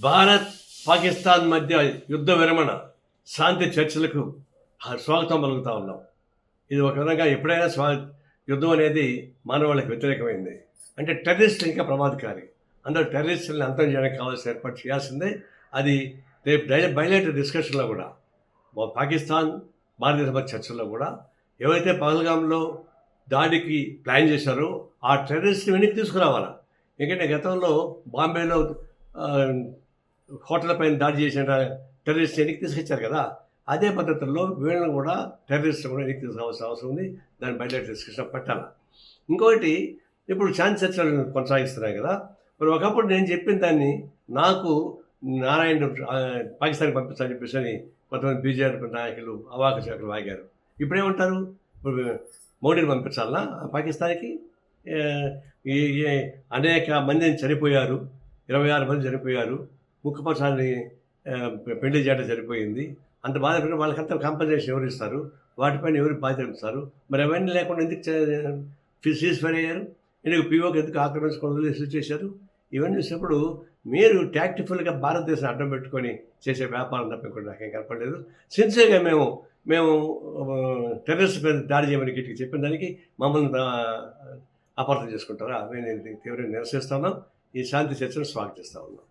భారత్ పాకిస్తాన్ మధ్య యుద్ధ విరమణ శాంతి చర్చలకు స్వాగతం పలుకుతా ఉన్నాం. ఇది ఒక విధంగా ఎప్పుడైనా యుద్ధం అనేది మానవాళికి వ్యతిరేకమైంది. అంటే టెర్రరిస్టులు ఇంకా ప్రమాదకారి. అందరూ టెర్రరిస్టులను అంతం చేయడానికి కావాల్సిన ఏర్పాటు చేయాల్సిందే. అది రేపు బయలేటర్ డిస్కషన్లో కూడా పాకిస్తాన్ భారతదేశ మధ్య చర్చల్లో కూడా ఎవరైతే పహల్గామ్లో దాడికి ప్లాన్ చేశారో ఆ టెర్రరిస్ట్ని వెనక్కి తీసుకురావాలా. ఎందుకంటే గతంలో బాంబేలో హోటల్ పైన దాడి చేసిన టెర్రరిస్ట్ వెనక్కి తీసుకొచ్చారు కదా, అదే పద్ధతుల్లో వీళ్ళని కూడా టెర్రరిస్ట్ కూడా వెనక్కి తీసుకోవాల్సిన అవసరం ఉంది. దాన్ని బయట డిస్కషన్ పెట్టాలి. ఇంకొకటి, ఇప్పుడు శాంతి చర్చలు కొనసాగిస్తున్నాయి కదా, మరి ఒకప్పుడు నేను చెప్పిన దాన్ని నాకు నారాయణ పాకిస్తాన్కి పంపించాలని చెప్పేసి కొంతమంది బీజేపీ నాయకులు అవాక శాఖలు వాగారు. ఇప్పుడేమంటారు? ఇప్పుడు మోడీని పంపించాలన్నా పాకిస్తాన్కి? అనేక మందిని చనిపోయారు, 26 మంది చనిపోయారు, ముఖ్యపక్షాన్ని పెళ్లి చేయడం సరిపోయింది. అంత బాధపడిన వాళ్ళకంతా కాంపన్సేషన్ ఎవరు ఇస్తారు? వాటిపైన ఎవరు బాధ్యత ఇస్తారు? మరి అవన్నీ లేకుండా ఎందుకు సీజ్ ఫైర్ అయ్యారు? ఎందుకు పీఓకి ఎందుకు ఆక్రమించుకొని రిసీవ్ చేశారు? ఇవన్నీ చూసినప్పుడు మీరు టాక్టిఫుల్గా భారతదేశం అడ్డం పెట్టుకొని చేసే వ్యాపారం తప్ప కూడా నాకేం కనపడలేదు. సిన్సియర్గా మేము టెర్రరిస్ట్ మీద దాడి చేయమని గిట్టికి చెప్పిన దానికి మమ్మల్ని అపార్థం చేసుకుంటారా? మేము తీవ్రంగా నిరసిస్తున్నాం. ఈ శాంతి చర్చను స్వాగతిస్తూ ఉన్నాం.